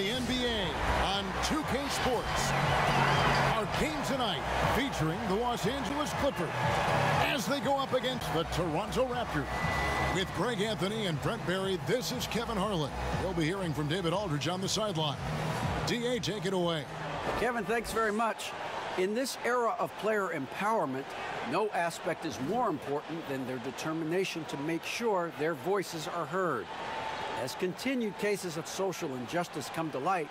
the NBA on 2K Sports. Our game tonight featuring the Los Angeles Clippers as they go up against the Toronto Raptors. With Greg Anthony and Brent Barry, this is Kevin Harlan. We'll be hearing from David Aldridge on the sideline. DA, take it away. Kevin, thanks very much. In this era of player empowerment, no aspect is more important than their determination to make sure their voices are heard. As continued cases of social injustice come to light,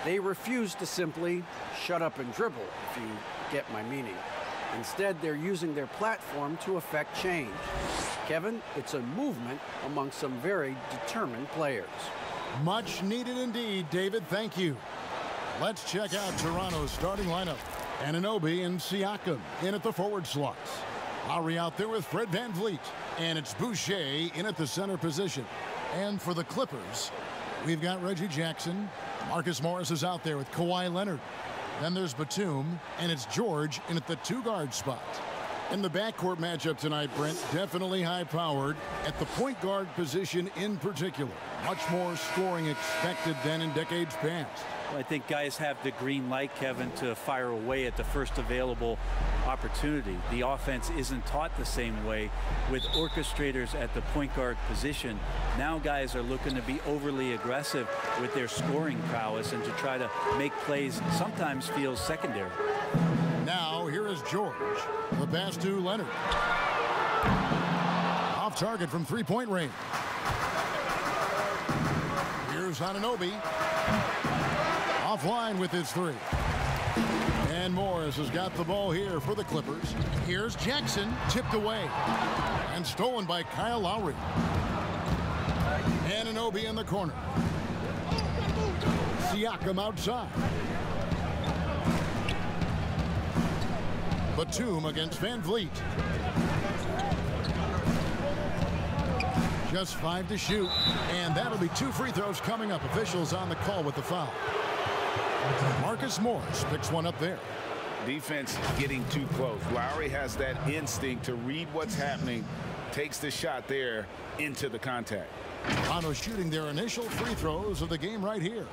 they refuse to simply shut up and dribble, if you get my meaning. Instead, they're using their platform to affect change. Kevin, it's a movement among some very determined players. Much needed indeed, David. Thank you. Let's check out Toronto's starting lineup. Anunoby and Siakam in at the forward slots. Lowry out there with Fred VanVleet. And it's Boucher in at the center position. And for the Clippers, we've got Reggie Jackson. Marcus Morris is out there with Kawhi Leonard. Then there's Batum, and it's George in at the two-guard spot. In the backcourt matchup tonight, Brent, definitely high-powered at the point guard position in particular. Much more scoring expected than in decades past. Well, I think guys have the green light, Kevin, to fire away at the first available opportunity. The offense isn't taught the same way with orchestrators at the point guard position. Now guys are looking to be overly aggressive with their scoring prowess and to try to make plays sometimes feels secondary. Now here is George. The pass to Leonard. Off target from three-point range. Here's Anunoby. Offline with his three. And Morris has got the ball here for the Clippers. Here's Jackson, tipped away. And stolen by Kyle Lowry. Anunoby in the corner. Siakam outside. Batum against VanVleet. Just 5 to shoot. And that'll be 2 free throws coming up. Officials on the call with the foul. Marcus Morris picks one up there. Defense getting too close. Lowry has that instinct to read what's happening. Takes the shot there into the contact. Toronto shooting their initial free throws of the game right here.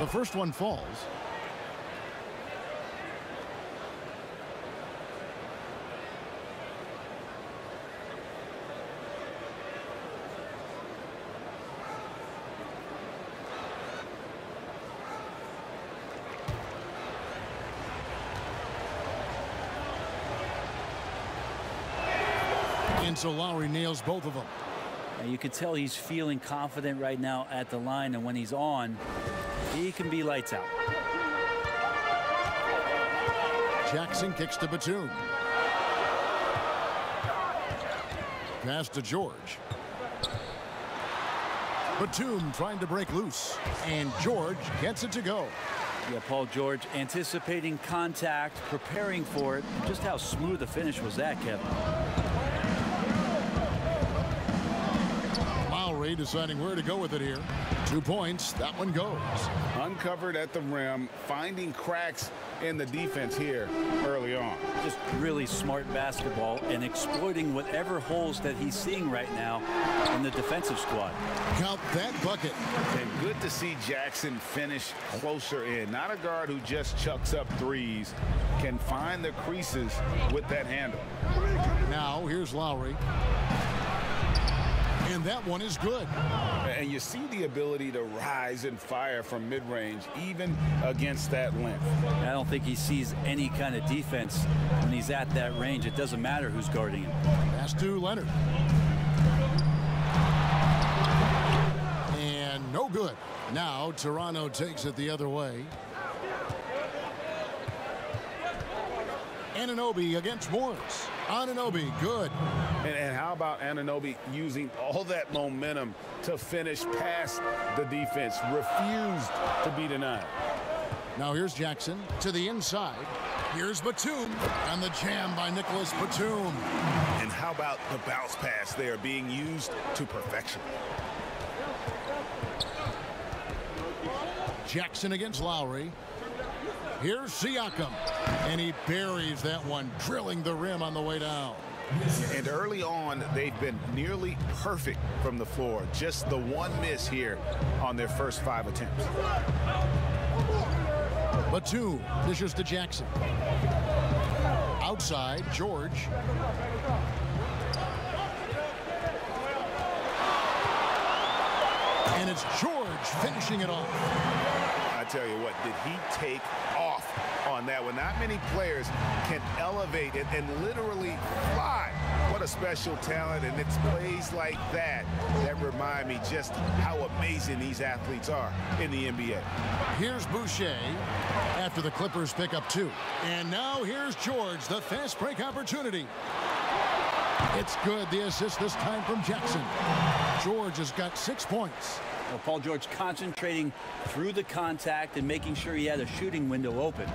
The first one falls. And so Lowry nails both of them. And you can tell he's feeling confident right now at the line, and when he's on, he can be lights out. Jackson kicks to Batum. Pass to George. Batum trying to break loose. And George gets it to go. Yeah, Paul George anticipating contact, preparing for it. Just how smooth the finish was that, Kevin. Lowry deciding where to go with it here. 2 points. That one goes. Uncovered at the rim, finding cracks in the defense here early on. Just really smart basketball and exploiting whatever holes that he's seeing right now in the defensive squad. Count that bucket. And good to see Jackson finish closer in. Not a guard who just chucks up threes. Can find the creases with that handle. Now here's Lowry. And that one is good. And you see the ability to rise and fire from mid-range, even against that length. I don't think he sees any kind of defense when he's at that range. It doesn't matter who's guarding him. Pass to Leonard. And no good. Now Toronto takes it the other way. Anunoby against Morris. Anunoby, good. And how about Anunoby using all that momentum to finish past the defense? Refused to be denied. Now here's Jackson to the inside. Here's Batum, and the jam by Nicholas Batum. And how about the bounce pass there being used to perfection? Jackson against Lowry. Here's Siakam, and he buries that one, drilling the rim on the way down. And early on, they've been nearly perfect from the floor. Just the one miss here on their first 5 attempts. Batum dishes to Jackson. Outside, George. And it's George finishing it off. I tell you what, did he take off on that one? Not many players can elevate it and literally fly. What a special talent, and it's plays like that that remind me just how amazing these athletes are in the NBA. Here's Boucher after the Clippers pick up 2. And now here's George, the fast break opportunity. It's good, the assist this time from Jackson. George has got 6 points. Well, Paul George concentrating through the contact and making sure he had a shooting window open.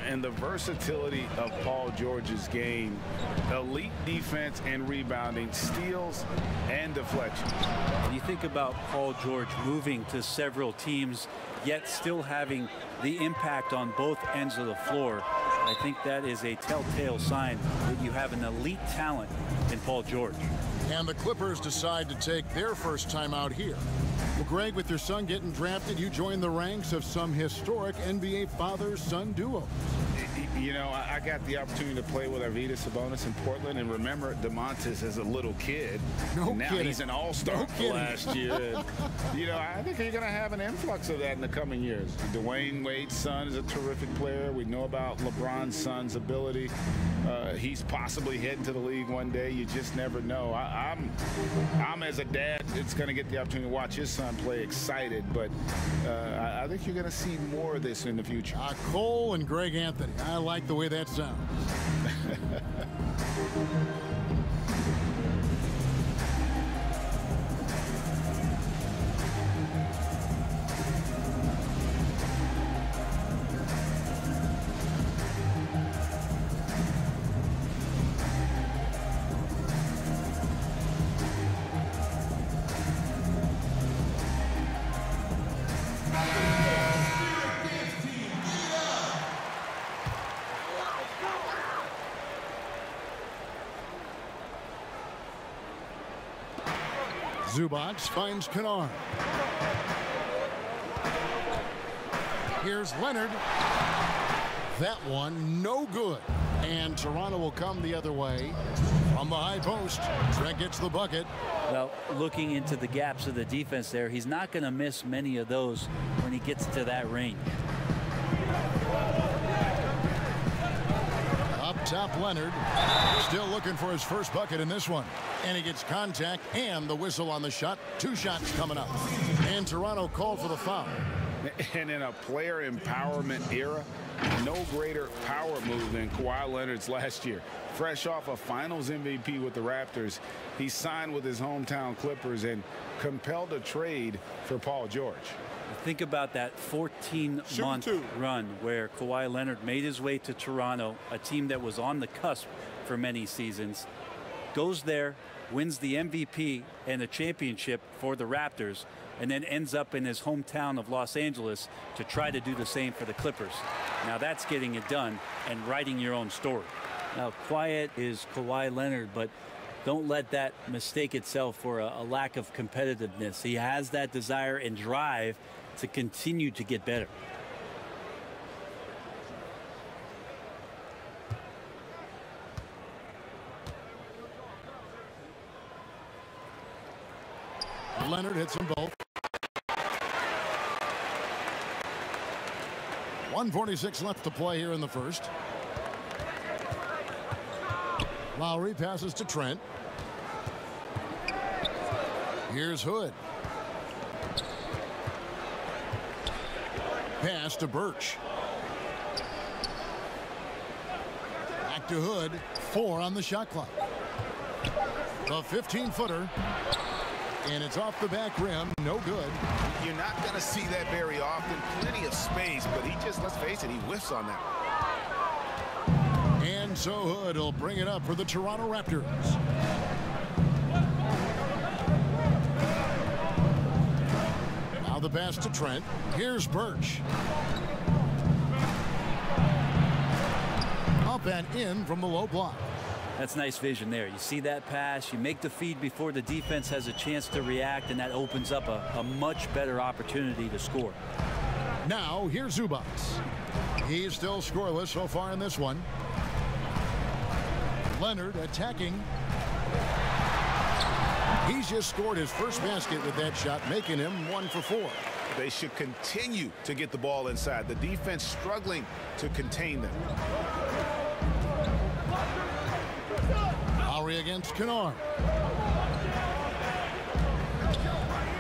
And the versatility of Paul George's game, elite defense and rebounding, steals and deflections. When you think about Paul George moving to several teams, yet still having the impact on both ends of the floor, I think that is a telltale sign that you have an elite talent in Paul George. And the Clippers decide to take their first time out here. Well, Greg, with your son getting drafted, you join the ranks of some historic NBA father-son duos. You know, I got the opportunity to play with Arvydas Sabonis in Portland, and remember DeMontis as a little kid. No now kidding. He's an all-star last year. And, you know, I think you're going to have an influx of that in the coming years. Dwayne Wade's son is a terrific player. We know about LeBron's son's ability. He's possibly heading to the league one day. You just never know. I'm as a dad, it's going to get the opportunity to watch his son play excited, but I think you're going to see more of this in the future. Cole and Greg Anthony. I like the way that sounds. Zubac finds Kennard. Here's Leonard. That one no good. And Toronto will come the other way from the high post. Trent gets the bucket. Well, looking into the gaps of the defense there, he's not going to miss many of those when he gets to that range. Up top, Leonard still looking for his first bucket in this one. And he gets contact and the whistle on the shot. 2 shots coming up. And Toronto called for the foul. And in a player empowerment era, no greater power move than Kawhi Leonard's last year. Fresh off a finals MVP with the Raptors, he signed with his hometown Clippers and compelled a trade for Paul George. Think about that 14-month run where Kawhi Leonard made his way to Toronto, a team that was on the cusp for many seasons, goes there, wins the MVP and a championship for the Raptors, and then ends up in his hometown of Los Angeles to try to do the same for the Clippers. Now that's getting it done and writing your own story. Now, quiet is Kawhi Leonard, but don't let that mistake itself for a lack of competitiveness. He has that desire and drive to continue to get better. Leonard hits them both. 1:46 left to play here in the first. Lowry passes to Trent. Here's Hood. Pass to Birch. Back to Hood. 4 on the shot clock. The 15-footer. And it's off the back rim. No good. You're not going to see that very often. Plenty of space, but he just, let's face it, he whiffs on that. And so Hood will bring it up for the Toronto Raptors. Now the pass to Trent. Here's Birch. Up and in from the low block. That's nice vision there. You see that pass, you make the feed before the defense has a chance to react, and that opens up a much better opportunity to score. Now here's Zubac. He's still scoreless so far in this one. Leonard attacking. He's just scored his first basket with that shot, making him 1 for 4. They should continue to get the ball inside. The defense struggling to contain them. Lowry against Kennard.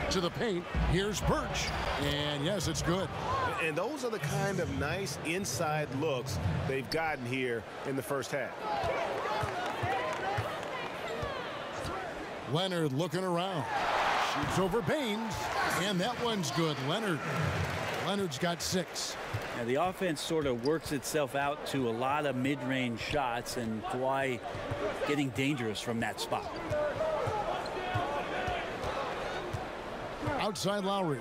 To the paint. Here's Birch. And yes, it's good. And those are the kind of nice inside looks they've gotten here in the first half. Leonard looking around. Shoots over Baines. And that one's good. Leonard's got 6. Now the offense sort of works itself out to a lot of mid-range shots, and Kawhi getting dangerous from that spot. Outside Lowry.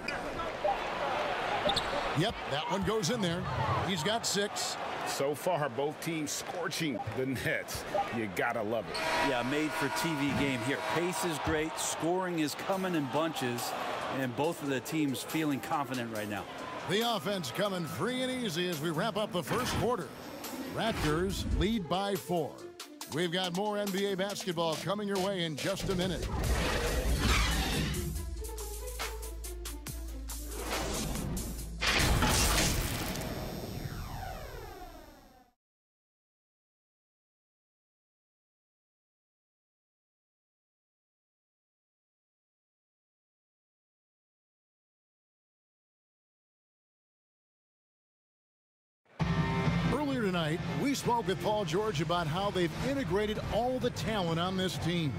Yep, that one goes in there. He's got 6. So far, both teams scorching the Nets. You gotta love it. Yeah, made for TV game here. Pace is great. Scoring is coming in bunches. And both of the teams feeling confident right now. The offense coming free and easy as we wrap up the first quarter. Raptors lead by 4. We've got more NBA basketball coming your way in just a minute. Earlier tonight, we spoke with Paul George about how they've integrated all the talent on this team.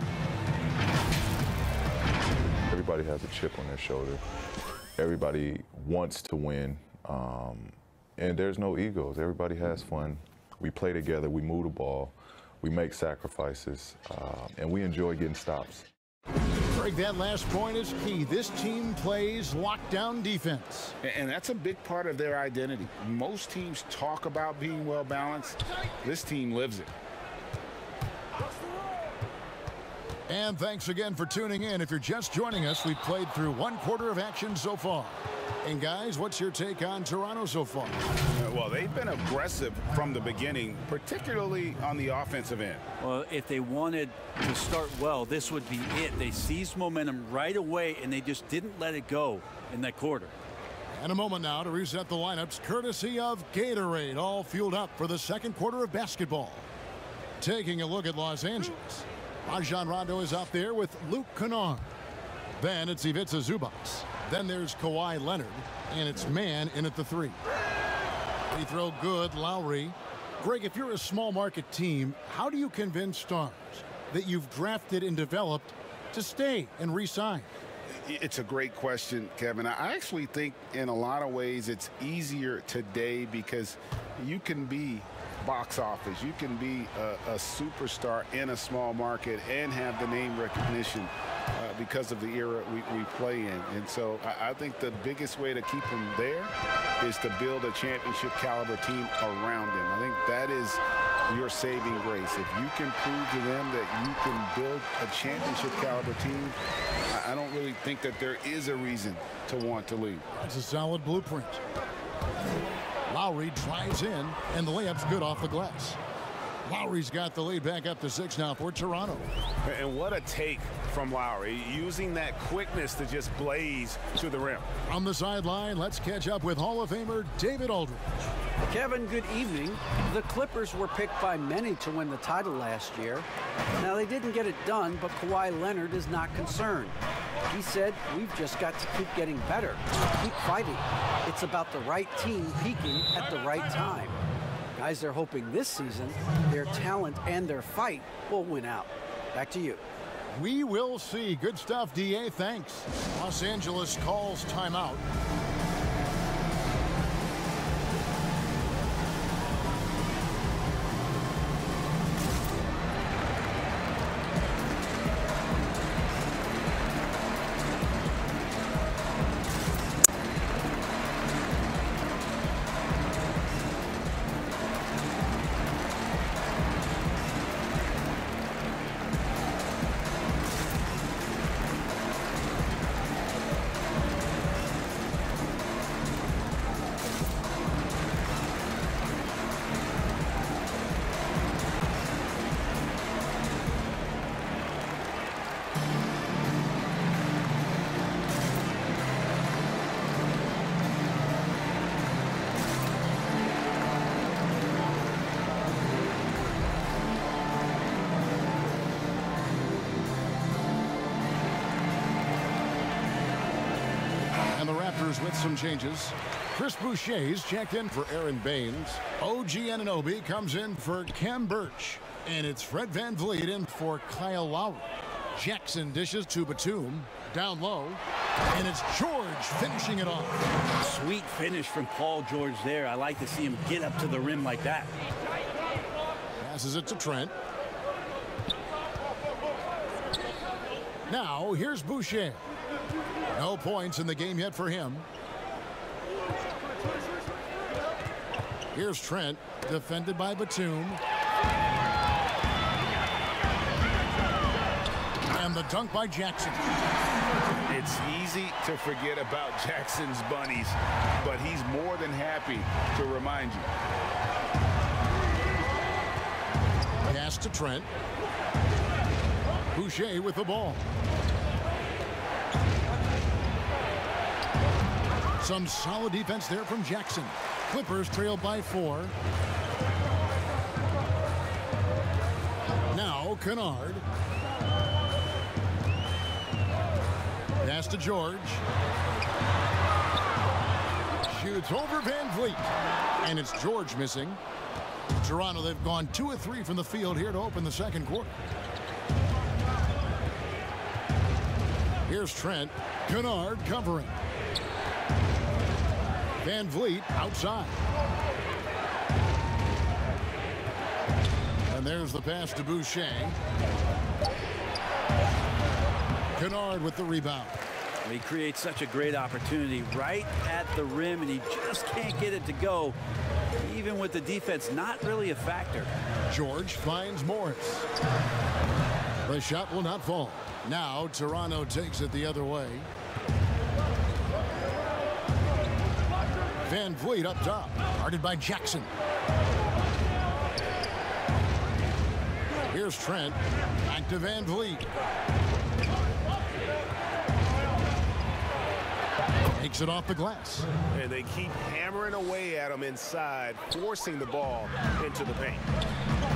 Everybody has a chip on their shoulder. Everybody wants to win, and there's no egos. Everybody has fun. We play together. We move the ball. We make sacrifices, and we enjoy getting stops. Greg, that last point is key. This team plays lockdown defense. And that's a big part of their identity. Most teams talk about being well balanced. This team lives it. And thanks again for tuning in. If you're just joining us, we've played through 1 quarter of action so far. And guys, what's your take on Toronto so far? Well, they've been aggressive from the beginning, particularly on the offensive end. Well, if they wanted to start well, this would be it. They seized momentum right away, and they just didn't let it go in that quarter. And a moment now to reset the lineups, courtesy of Gatorade, all fueled up for the second quarter of basketball. Taking a look at Los Angeles. Rajon Rondo is out there with Luke Kennard. Then it's Ivica Zubac. Then there's Kawhi Leonard, and it's man in at the 3. Free throw good, Lowry. Greg, if you're a small market team, how do you convince stars that you've drafted and developed to stay and re-sign? It's a great question, Kevin. I actually think in a lot of ways it's easier today because you can be box office. You can be a superstar in a small market and have the name recognition because of the era we play in. And so I think the biggest way to keep them there is to build a championship caliber team around them. I think that is your saving grace. If you can prove to them that you can build a championship caliber team, I don't really think that there is a reason to want to leave. That's a solid blueprint. Lowry drives in, and the layup's good off the glass. Lowry's got the lead back up to 6 now for Toronto. And what a take from Lowry, using that quickness to just blaze to the rim. On the sideline, let's catch up with Hall of Famer David Aldridge. Kevin, good evening. The Clippers were picked by many to win the title last year. Now, they didn't get it done, but Kawhi Leonard is not concerned. He said, we've just got to keep getting better, keep fighting. It's about the right team peaking at the right time. Guys, they're hoping this season their talent and their fight will win out. Back to you. We will see. Good stuff, DA. Thanks. Los Angeles calls timeout. the Raptors with some changes. Chris Boucher's checked in for Aaron Baines. OG Anunoby comes in for Cam Birch. And it's Fred VanVleet in for Kyle Lowry. Jackson dishes to Batum. Down low. And it's George finishing it off. Sweet finish from Paul George there. I like to see him get up to the rim like that. Passes it to Trent. Now, here's Boucher. No points in the game yet for him. Here's Trent, defended by Batum. And the dunk by Jackson. It's easy to forget about Jackson's bunnies, but he's more than happy to remind you. Pass to Trent. Boucher with the ball. Some solid defense there from Jackson. Clippers trail by 4. Now Kennard. Pass to George. Shoots over VanVleet. And it's George missing. Toronto, they've gone 2 of 3 from the field here to open the second quarter. Here's Trent. Kennard covering. VanVleet outside. And there's the pass to Boucher. Kennard with the rebound. He creates such a great opportunity right at the rim, and he just can't get it to go, even with the defense not really a factor. George finds Morris. The shot will not fall. Now Toronto takes it the other way. VanVleet up top, guarded by Jackson. Here's Trent. Back to VanVleet. Takes it off the glass. And they keep hammering away at him inside, forcing the ball into the paint.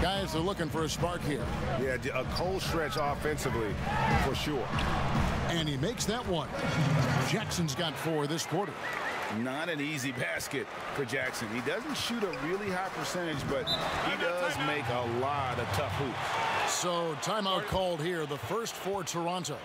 Guys are looking for a spark here. Yeah, a cold stretch offensively, for sure. And he makes that one. Jackson's got 4 this quarter. Not an easy basket for Jackson. He doesn't shoot a really high percentage, but he does make a lot of tough hoops. So timeout called here, the first for Toronto.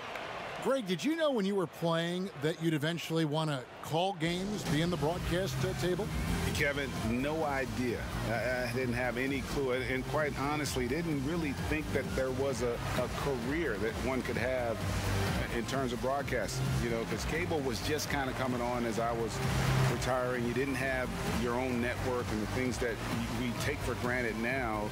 Greg, did you know when you were playing that you'd eventually want to call games, be in the broadcast table? Kevin, no idea. I didn't have any clue, and quite honestly, didn't really think that there was a career that one could have in terms of broadcasting, you know, because cable was just kind of coming on as I was retiring. You didn't have your own network and the things that we take for granted now.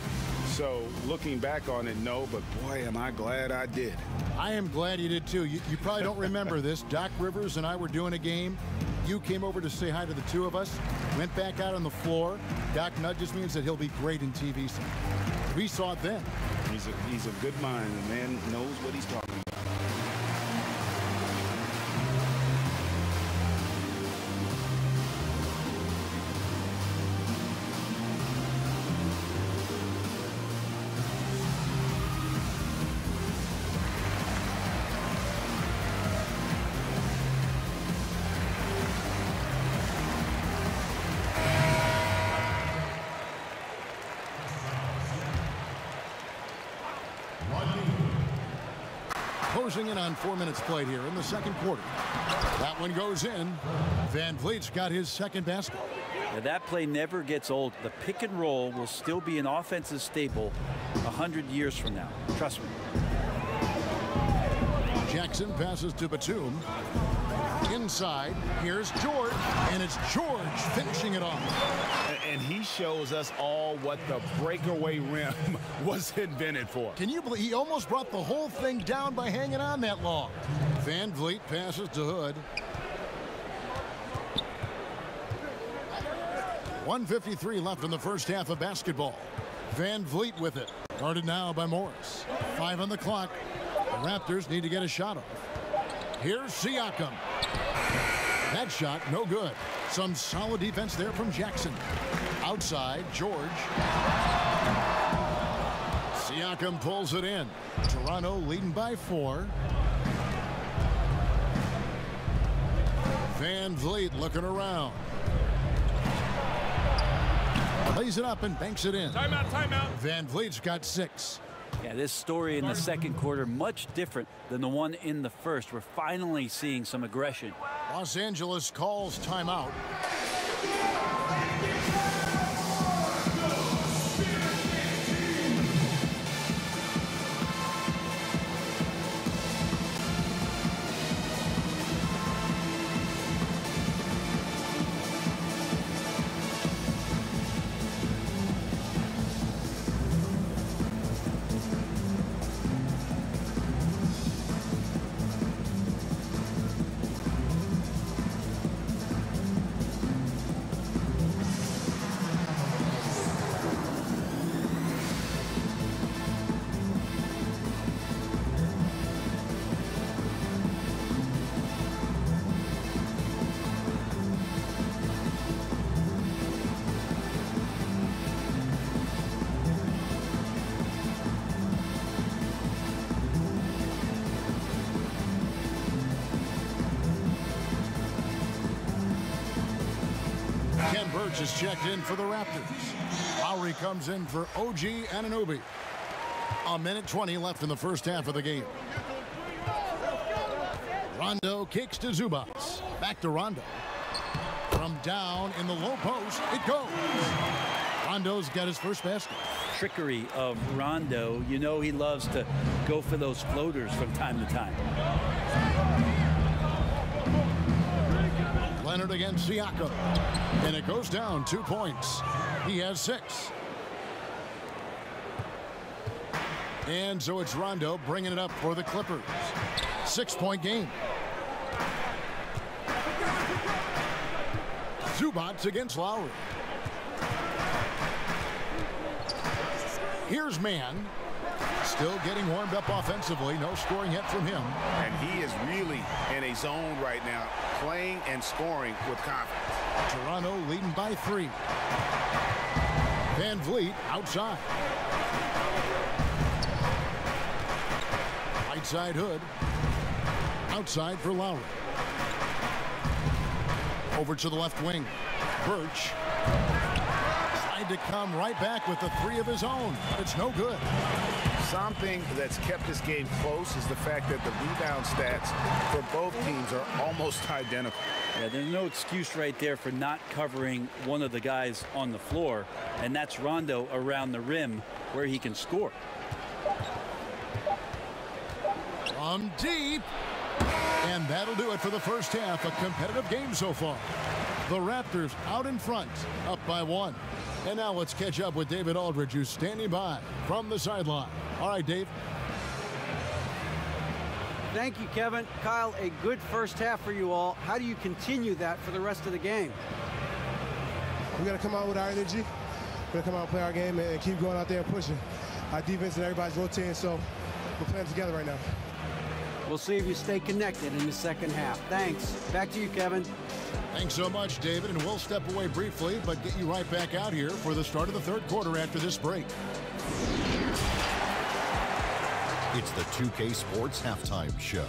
So looking back on it, no, but boy, am I glad I did. I am glad you did too. You probably don't remember this. Doc Rivers and I were doing a game. You came over to say hi to the two of us, went back out on the floor. Doc nudges me and said he'll be great in TV. We saw it then. He's a good mind. The man knows what he's talking about. Closing in on 4 minutes played here in the second quarter. That one goes in. VanVleet's got his second basket. Now that play never gets old. The pick and roll will still be an offensive staple 100 years from now. Trust me. Jackson passes to Batum. Inside, here's George, and it's George finishing it off. And he shows us all what the breakaway rim was invented for. Can you believe he almost brought the whole thing down by hanging on that long? VanVleet passes to Hood. 1:53 left in the first half of basketball. VanVleet with it. Guarded now by Morris. 5 on the clock. The Raptors need to get a shot off. Here's Siakam. That shot, no good. Some solid defense there from Jackson. Outside, George. Siakam pulls it in. Toronto leading by 4. Van Vliet looking around. Plays it up and banks it in. Timeout, timeout. Van Vliet's got 6. Yeah, this story in the second quarter much different than the one in the first. We're finally seeing some aggression. Los Angeles calls timeout. Is checked in for the Raptors. Lowry comes in for OG Anunoby. 1:20 left in the first half of the game. Rondo kicks to Zubats. Back to Rondo. From down in the low post, it goes. Rondo's got his first basket. Trickery of Rondo. You know he loves to go for those floaters from time to time. Leonard against Siakam. And it goes down 2 points. He has 6. And so it's Rondo bringing it up for the Clippers. 6-point game. Zubats against Lowry. Here's Mann. Still getting warmed up offensively. No scoring yet from him. And he is really in a zone right now, playing and scoring with confidence. Toronto leading by 3. Van Vliet outside. Right side Hood. Outside for Lowry. Over to the left wing. Birch. Tried to come right back with the 3 of his own. It's no good. Something that's kept this game close is the fact that the rebound stats for both teams are almost identical. Yeah, there's no excuse right there for not covering one of the guys on the floor, and that's Rondo around the rim where he can score. From deep. And that'll do it for the first half. A competitive game so far. The Raptors out in front, up by 1. And now let's catch up with David Aldridge, who's standing by from the sideline. All right, Dave. Thank you, Kevin. Kyle, a good first half for you all. How do you continue that for the rest of the game? We got to come out with our energy. We're going to come out and play our game and keep going out there and pushing. Our defense and everybody's rotating, so we're playing together right now. We'll see if you stay connected in the second half. Thanks. Back to you, Kevin. Thanks so much, David. And we'll step away briefly, but get you right back out here for the start of the third quarter after this break. It's the 2K Sports Halftime Show.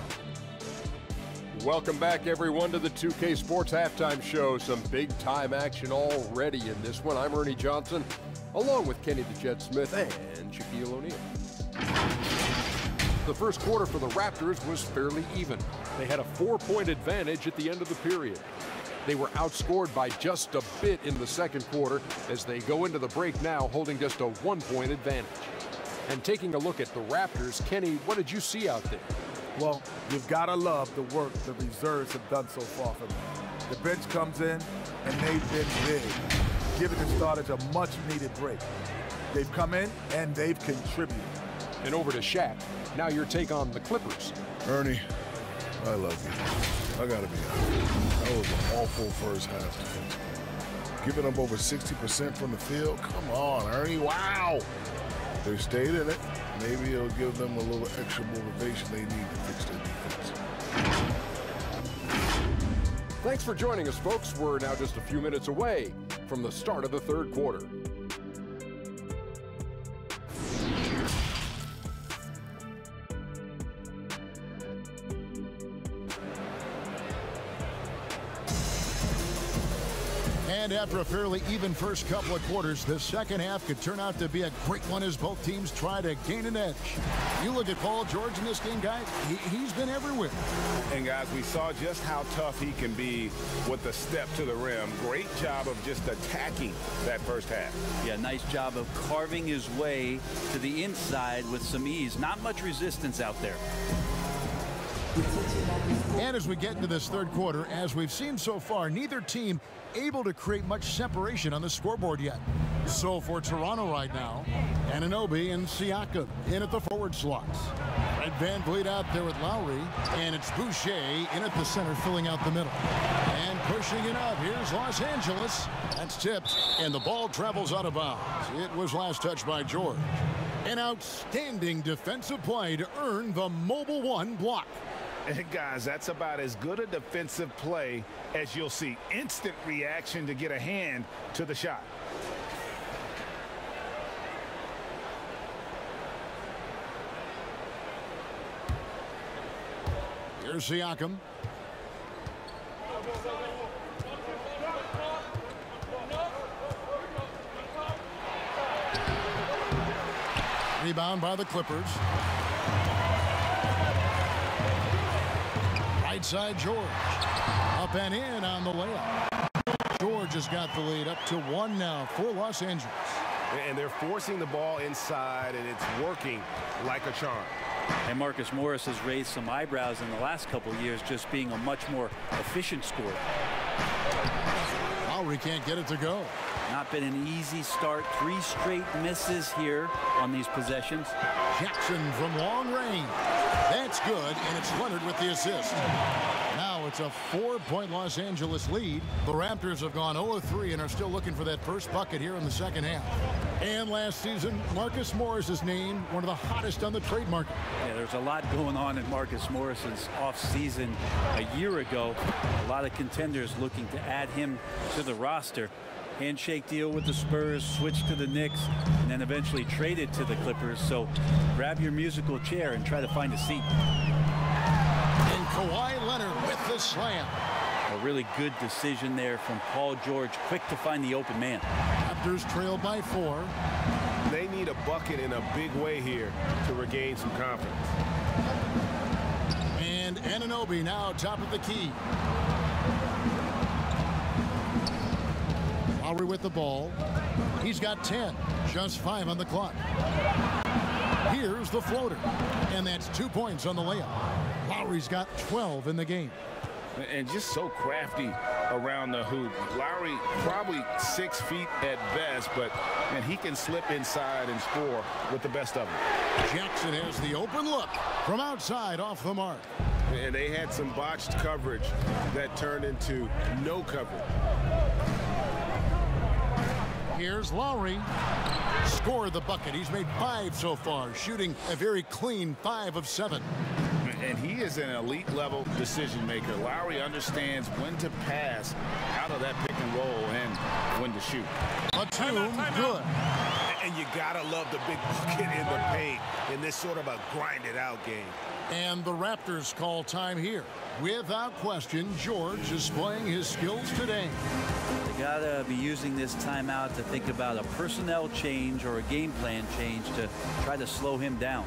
Welcome back, everyone, to the 2K Sports Halftime Show. Some big-time action already in this one. I'm Ernie Johnson, along with Kenny the Jet Smith and Shaquille O'Neal. The first quarter for the Raptors was fairly even. They had a 4-point advantage at the end of the period. They were outscored by just a bit in the second quarter as they go into the break now holding just a 1-point advantage. And taking a look at the Raptors, Kenny, what did you see out there? Well, you've got to love the work the reserves have done so far for them. The bench comes in, and they've been big, giving the starters a much-needed break. They've come in, and they've contributed. And over to Shaq. Now your take on the Clippers. Ernie, I love you. I got to be honest. That was an awful first half defense. Giving up over 60% from the field? Come on, Ernie. Wow. They stayed in it. Maybe it'll give them a little extra motivation they need to fix their defense. Thanks for joining us, folks. We're now just a few minutes away from the start of the third quarter. And after a fairly even first couple of quarters, the second half could turn out to be a great one as both teams try to gain an edge. You look at Paul George in this game, guys, he's been everywhere. And guys, we saw just how tough he can be with the step to the rim. Great job of just attacking that first half. Yeah, nice job of carving his way to the inside with some ease. Not much resistance out there. And as we get into this third quarter, as we've seen so far, neither team able to create much separation on the scoreboard yet. So for Toronto right now, Anunoby and Siakam in at the forward slots. Fred VanVleet out there with Lowry, and it's Boucher in at the center filling out the middle. And pushing it up, here's Los Angeles. That's tipped, and the ball travels out of bounds. It was last touched by George. An outstanding defensive play to earn the Mobile One block. And guys, that's about as good a defensive play as you'll see. Instant reaction to get a hand to the shot. Here's Siakam. Rebound by the Clippers. Right side, George. Up and in on the layup. George has got the lead up to 1 now for Los Angeles. And they're forcing the ball inside, and it's working like a charm. And Marcus Morris has raised some eyebrows in the last couple of years, just being a much more efficient scorer. Lowry can't get it to go. Not been an easy start. 3 straight misses here on these possessions. Jackson from long range. That's good, and it's Leonard with the assist. Now it's a 4-point Los Angeles lead. The Raptors have gone 0-3 and are still looking for that first bucket here in the second half. And last season, Marcus Morris is named one of the hottest on the trade market. Yeah, there's a lot going on in Marcus Morris's offseason a year ago. A lot of contenders looking to add him to the roster. Handshake deal with the Spurs, switched to the Knicks, and then eventually traded to the Clippers. So grab your musical chair and try to find a seat. And Kawhi Leonard with the slam. A really good decision there from Paul George. Quick to find the open man. Raptors trail by 4. They need a bucket in a big way here to regain some confidence. And Anunoby now top of the key. Lowry with the ball. He's got 10. Just 5 on the clock. Here's the floater. And that's 2 points on the layup. Lowry's got 12 in the game. And just so crafty around the hoop. Lowry probably 6 feet at best, but man, he can slip inside and score with the best of them. Jackson has the open look from outside off the mark. And they had some botched coverage that turned into no coverage. Here's Lowry. Scored the bucket. He's made 5 so far, shooting a very clean 5 of 7. And he is an elite level decision maker. Lowry understands when to pass out of that pick and roll and when to shoot. Batum, good. And you gotta love the big bucket in the paint in this sort of a grinded out game. And the Raptors call time here. Without question, George is displaying his skills today. They gotta be using this timeout to think about a personnel change or a game plan change to try to slow him down.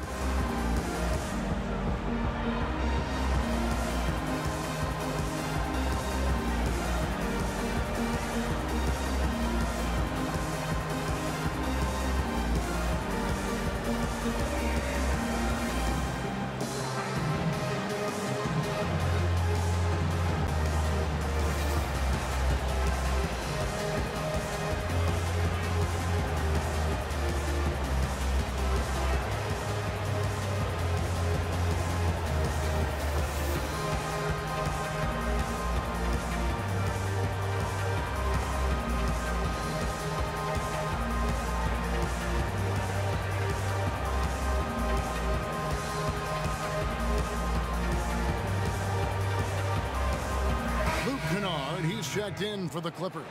Checked in for the Clippers.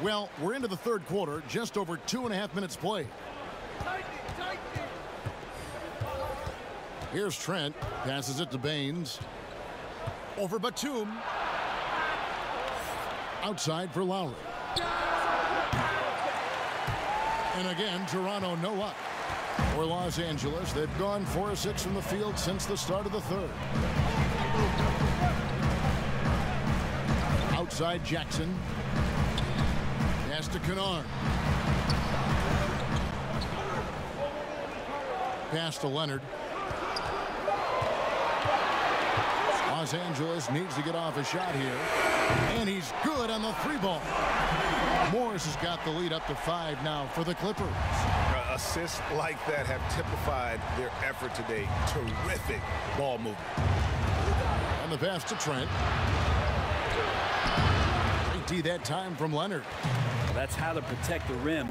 Well, we're into the third quarter, just over 2.5 minutes played. Here's Trent, passes it to Baines. Over Batum. Outside for Lowry. And again, Toronto no up. For Los Angeles, they've gone 4 of 6 from the field since the start of the third. Outside Jackson. Pass to Kennard. Pass to Leonard. Los Angeles needs to get off a shot here. And he's good on the 3-ball. Morris has got the lead up to 5 now for the Clippers. Assists like that have typified their effort today. Terrific ball movement. And the pass to Trent. AT that time from Leonard. That's how to protect the rim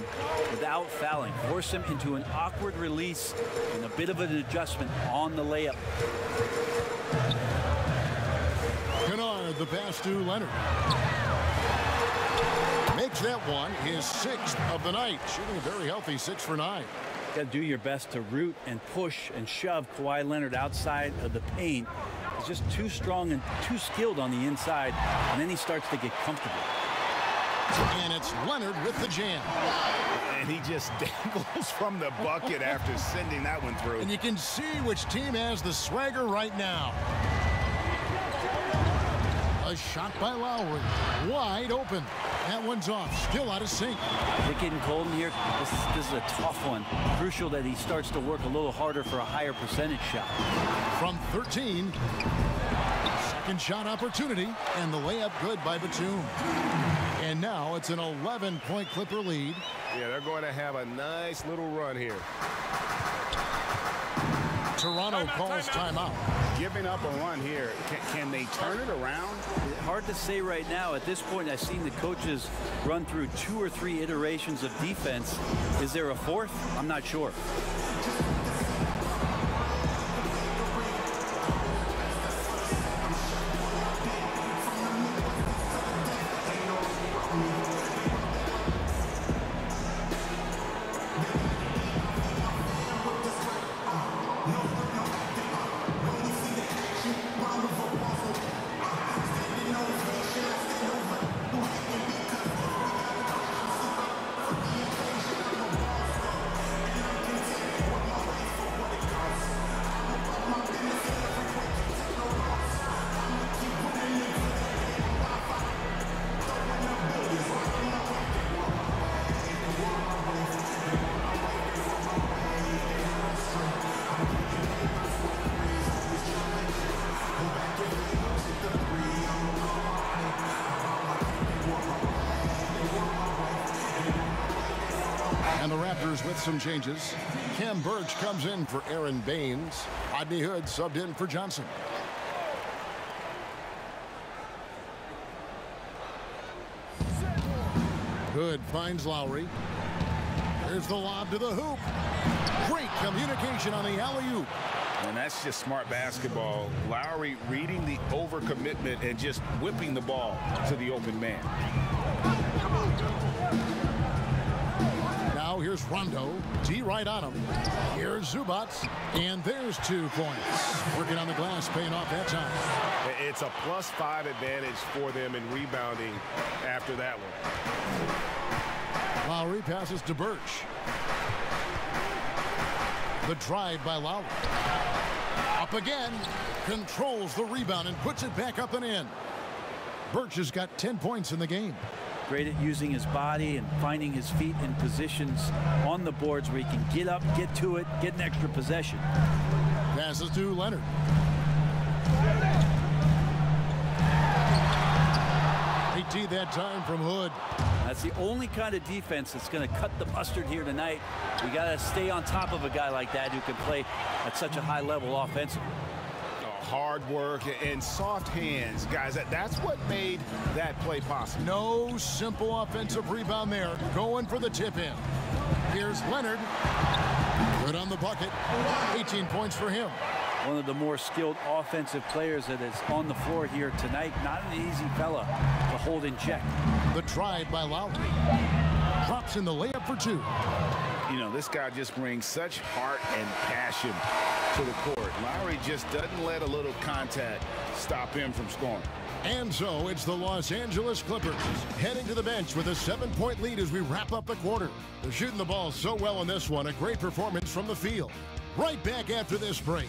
without fouling. Force him into an awkward release and a bit of an adjustment on the layup. Kennard, the pass to Leonard. Makes that one his 6th of the night. Shooting a very healthy 6 for 9. Got to do your best to root and push and shove Kawhi Leonard outside of the paint. He's just too strong and too skilled on the inside, and then he starts to get comfortable. And it's Leonard with the jam. And he just dangles from the bucket after sending that one through. And you can see which team has the swagger right now. A shot by Lowry. Wide open. That one's off. Still out of sync. Is it getting cold in here? This is a tough one. Crucial that he starts to work a little harder for a higher percentage shot. From 13. Second shot opportunity. And the layup good by Batum. And now it's an 11-point Clipper lead. Yeah, they're going to have a nice little run here. Toronto calls timeout. Giving up a run here. Can they turn it around? Hard to say right now. At this point, I've seen the coaches run through 2 or 3 iterations of defense. Is there a 4th? I'm not sure. And the Raptors with some changes. Cam Birch comes in for Aaron Baines. Rodney Hood subbed in for Johnson. Hood finds Lowry. There's the lob to the hoop. Great communication on the alley-oop. And that's just smart basketball. Lowry reading the overcommitment and just whipping the ball to the open man. Now here's Rondo. D right on him. Here's Zubac. And there's 2 points. Working on the glass, paying off that time. It's a +5 advantage for them in rebounding after that one. Lowry passes to Birch. The drive by Lowry. Up again. Controls the rebound and puts it back up and in. Birch has got 10 points in the game. Great at using his body and finding his feet in positions on the boards where he can get up, get to it, get an extra possession. Passes to Leonard. AT that time from Hood. That's the only kind of defense that's going to cut the mustard here tonight. You got to stay on top of a guy like that who can play at such a high level offensively. Hard work and soft hands, guys. That's what made that play possible. No simple offensive rebound there. Going for the tip in. Here's Leonard. Good on the bucket. 18 points for him. One of the more skilled offensive players that is on the floor here tonight. Not an easy fella to hold in check. The drive by Lowry. Drops in the layup for 2. You know, this guy just brings such heart and passion to the court. Lowry just doesn't let a little contact stop him from scoring. And so it's the Los Angeles Clippers heading to the bench with a 7-point lead as we wrap up the quarter. They're shooting the ball so well in this one. A great performance from the field. Right back after this break.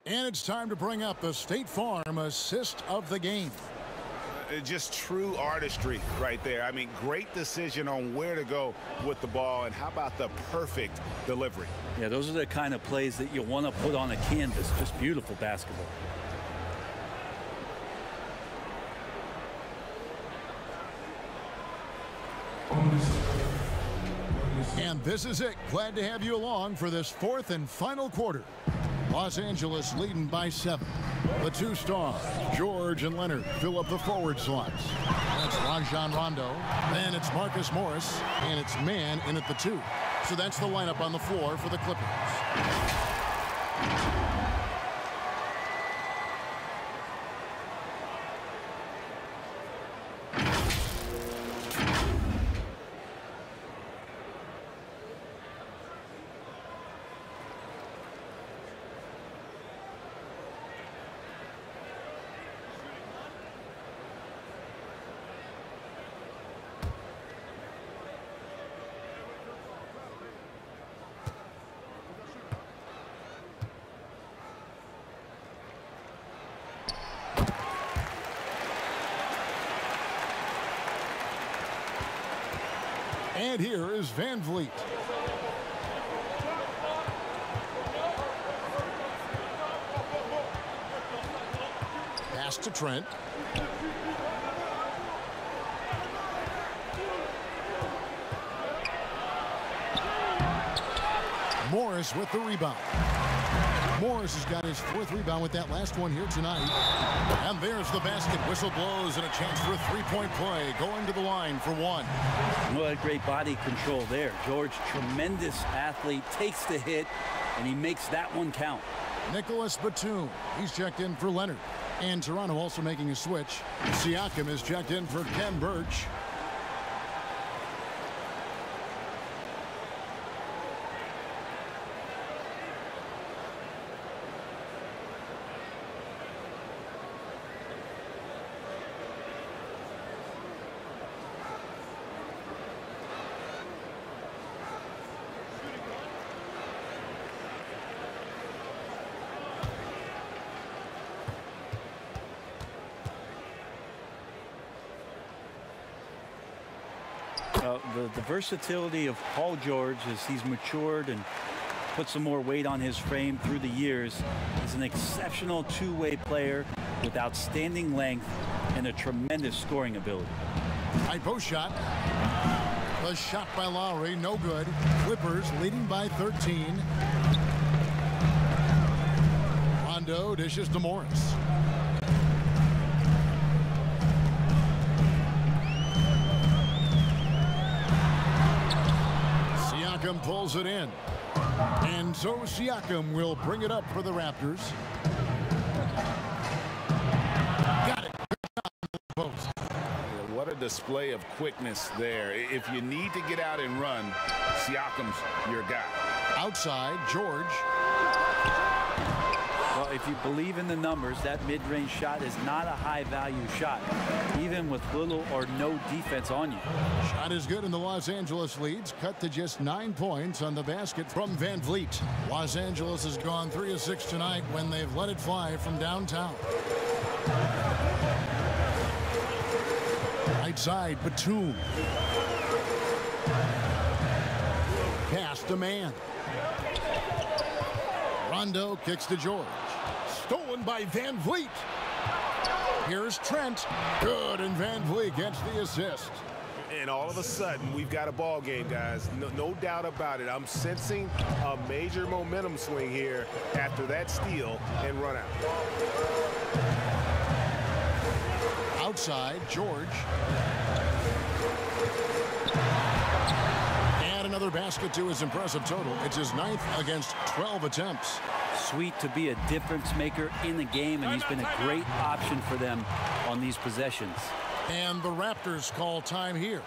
And it's time to bring up the State Farm assist of the game. Just true artistry right there. I mean, great decision on where to go with the ball, and how about the perfect delivery? Yeah, those are the kind of plays that you want to put on a canvas. Just beautiful basketball. And this is it. Glad to have you along for this fourth and final quarter. Los Angeles leading by 7. The two stars, George and Leonard, fill up the forward slots. That's Rajon Rondo. Then it's Marcus Morris, and it's man in at the 2. So that's the lineup on the floor for the Clippers. And here is Van Vliet. Pass to Trent. Morris with the rebound. Morris has got his 4th rebound with that last one here tonight. And there's the basket. Whistle blows and a chance for a 3-point play. Going to the line for 1. What great body control there. George, tremendous athlete, takes the hit, and he makes that one count. Nicholas Batum, he's checked in for Leonard. And Toronto also making a switch. Siakam is checked in for Ken Birch. The versatility of Paul George as he's matured and put some more weight on his frame through the years. He's an exceptional two-way player with outstanding length and a tremendous scoring ability. High post shot. The shot by Lowry, no good. Clippers leading by 13. Rondo dishes to Morris. Siakam pulls it in. And so Siakam will bring it up for the Raptors. Got it. Post. What a display of quickness there. If you need to get out and run, Siakam's your guy. Outside, George. Well, if you believe in the numbers, that mid-range shot is not a high-value shot, even with little or no defense on you. Shot is good, and the Los Angeles leads cut to just 9 points on the basket from Van Vliet. Los Angeles has gone 3 of 6 tonight when they've let it fly from downtown. Right side, Batum. Pass to man. Rondo kicks to George. Stolen by Van Vliet. Here's Trent. Good, and Van Vliet gets the assist. And all of a sudden, we've got a ball game, guys. No doubt about it. I'm sensing a major momentum swing here after that steal and run out. Outside, George. And another another basket to his impressive total. It's his 9th against 12 attempts. Sweet to be a difference maker in the game, and he's been a great option for them on these possessions. And the Raptors call time here.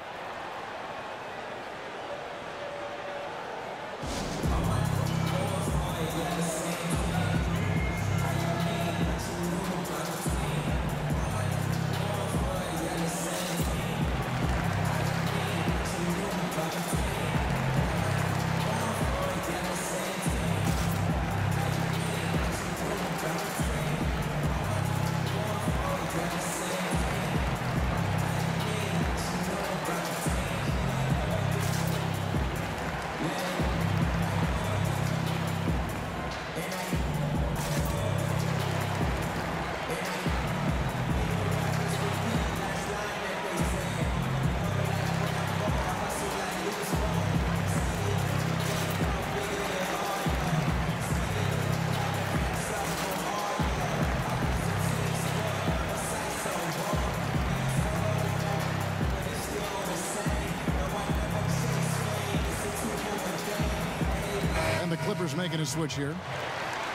Clippers making a switch here.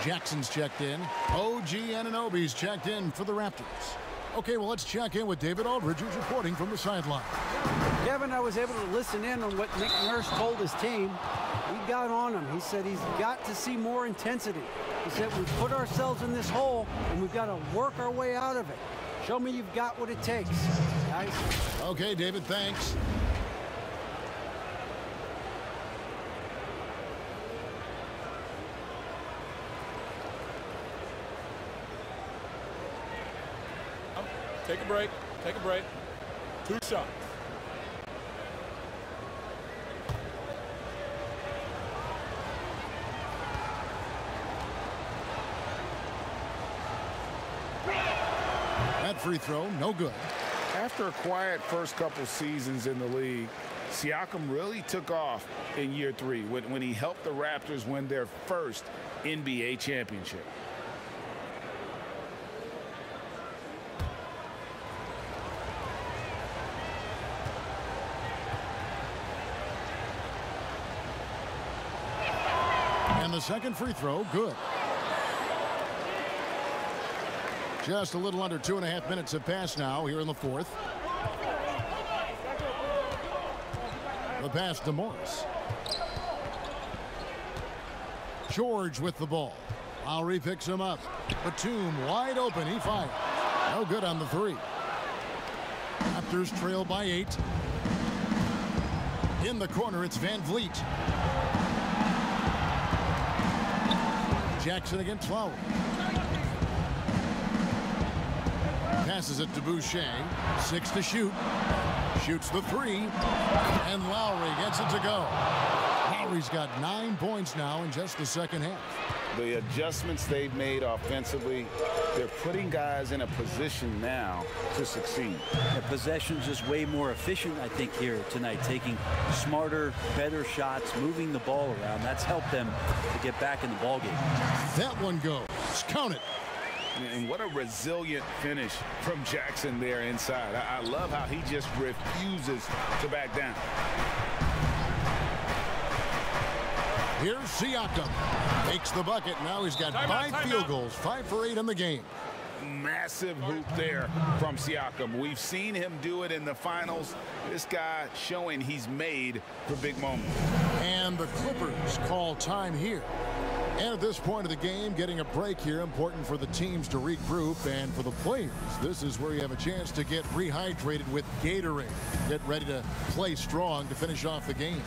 Jackson's checked in. OG Anunoby's checked in for the Raptors. Okay, well, let's check in with David Aldridge, who's reporting from the sideline. Kevin, I was able to listen in on what Nick Nurse told his team. He got on him. He said he's got to see more intensity. He said we've put ourselves in this hole, and we've got to work our way out of it. Show me you've got what it takes, guys. Okay, David, thanks. Take a break. Take a break. 2 shots. That free throw, no good. After a quiet first couple seasons in the league, Siakam really took off in year 3 when he helped the Raptors win their first NBA championship. And the second free throw, good. Just a little under 2.5 minutes have passed now here in the 4th. The pass to Morris. George with the ball. Lowry picks him up. Batum wide open. He fired. No good on the 3. Raptors trail by 8. In the corner, it's Van Vliet. Jackson against Lowry. Passes it to Boucher. 6 to shoot. Shoots the 3. And Lowry gets it to go. Lowry's got 9 points now in just the second half. The adjustments they've made offensively, they're putting guys in a position now to succeed. The possession's just way more efficient, I think, here tonight, taking smarter, better shots, moving the ball around. That's helped them to get back in the ballgame. That one goes. Count it. And what a resilient finish from Jackson there inside. I love how he just refuses to back down. Here's Siakam. Makes the bucket. Now he's got 5 field goals. 5 for 8 in the game. Massive hoop there from Siakam. We've seen him do it in the finals. This guy showing he's made for big moments. And the Clippers call time here. And at this point of the game, getting a break here, important for the teams to regroup, and for the players, this is where you have a chance to get rehydrated with Gatorade. Get ready to play strong to finish off the game.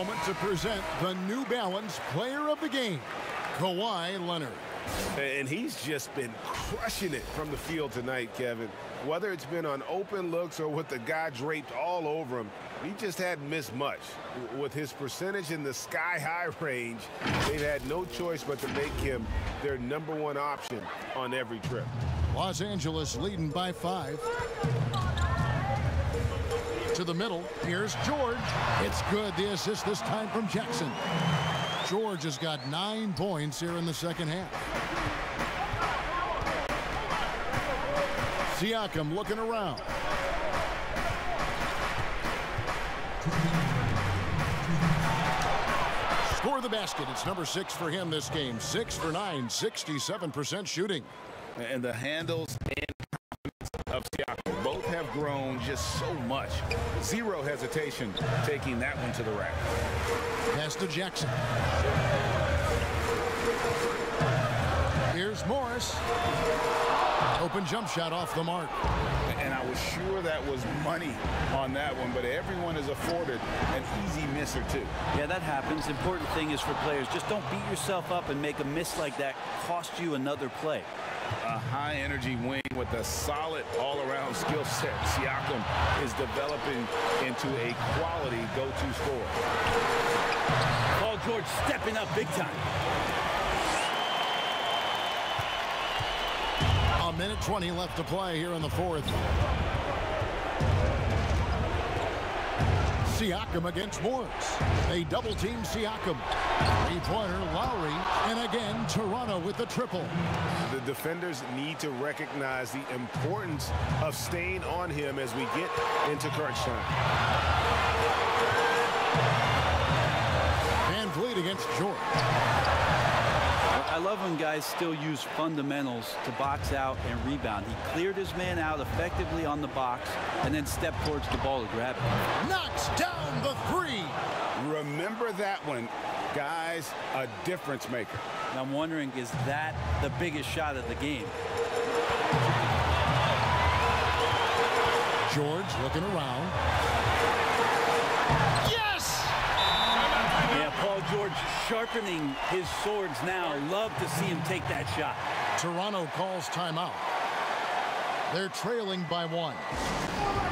moment to present the New Balance Player of the Game, Kawhi Leonard. And he's just been crushing it from the field tonight, Kevin. Whether it's been on open looks or with the guy draped all over him, he just hadn't missed much. With his percentage in the sky-high range, they've had no choice but to make him their #1 option on every trip. Los Angeles leading by 5. To the middle, here's George. It's good, the assist this time from Jackson. George has got 9 points here in the second half. Siakam looking around. Score the basket. It's number 6 for him this game. 6 for 9, 67% shooting. And the handles and confidence of Siakam both have grown just so much. Zero hesitation taking that one to the rack. Pass to Jackson. Here's Morris. Open jump shot off the mark. And I was sure that was money on that one, but everyone is afforded an easy miss or two. Yeah, that happens. Important thing is for players, just don't beat yourself up and make a miss like that cost you another play. A high-energy wing with a solid all-around skill set. Siakam is developing into a quality go-to scorer. Paul George stepping up big time. A minute 20 left to play here in the fourth. Siakam against Morris. They double-team Siakam. Three-pointer, Lowry, and again, Toronto with the triple. The defenders need to recognize the importance of staying on him as we get into crunch time. Van Vliet against George. I love when guys still use fundamentals to box out and rebound. He cleared his man out effectively on the box and then stepped towards the ball to grab it. Knocks down the 3. Remember that one. Guys, a difference maker. And I'm wondering, is that the biggest shot of the game? George looking around. Yes! Yeah, Paul George sharpening his swords now. Love to see him take that shot. Toronto calls timeout. They're trailing by 1.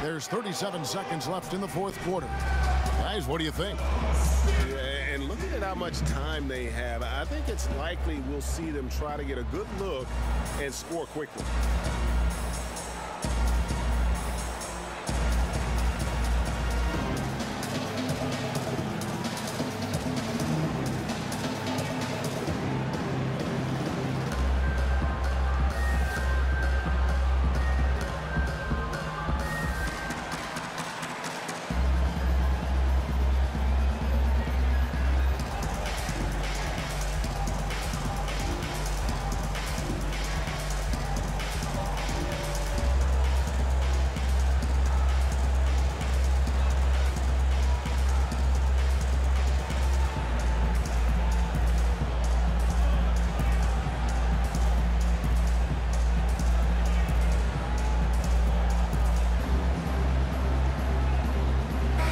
There's 37 seconds left in the fourth quarter. Guys, what do you think? Yeah, and looking at how much time they have, I think it's likely we'll see them try to get a good look and score quickly.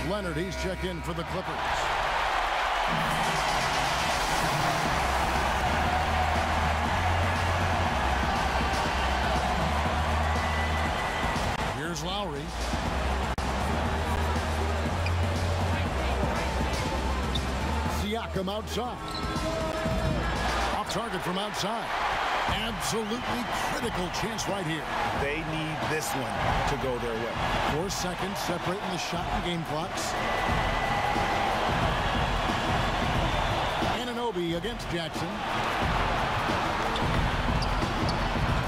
Leonard, he's checked in for the Clippers. Here's Lowry. Siakam outside. Off target from outside. Absolutely critical chance right here. They need this one to go their way. 4 seconds separating the shot and game clocks. Anunoby against Jackson.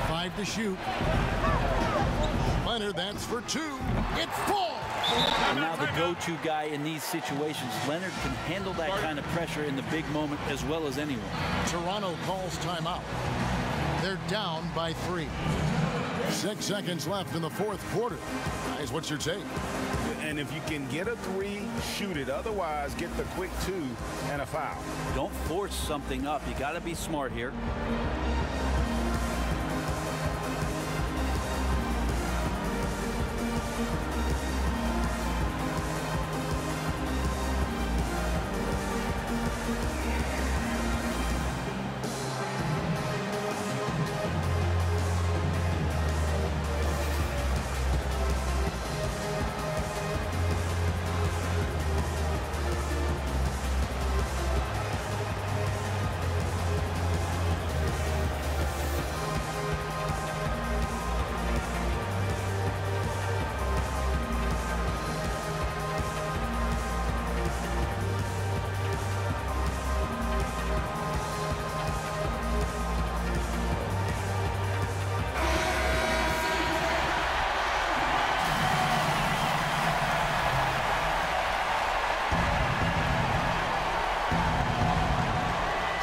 5 to shoot. Leonard, that's for 2. It falls! And now the go-to guy in these situations. Leonard can handle that kind of pressure in the big moment as well as anyone. Toronto calls timeout. They're down by 3. 6 seconds left in the fourth quarter. Guys, what's your take? And if you can get a 3, shoot it. Otherwise, get the quick 2 and a foul. Don't force something up. You got to be smart here.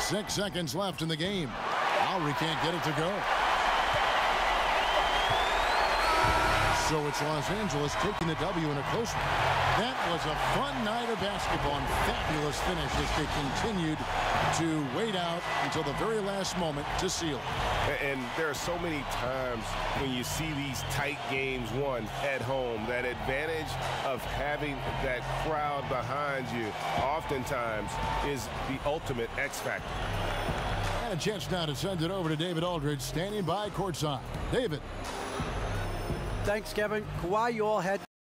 6 seconds left in the game. Lowry can't get it to go. So it's Los Angeles taking the W in a close one. That was a fun night of basketball and fabulous finish as they continued to wait out until the very last moment to seal it. And there are so many times when you see these tight games won at home, that advantage of having that crowd behind you oftentimes is the ultimate X factor. And a chance now to send it over to David Aldridge, standing by courtside. David. Thanks, Kevin. Kawhi, you all had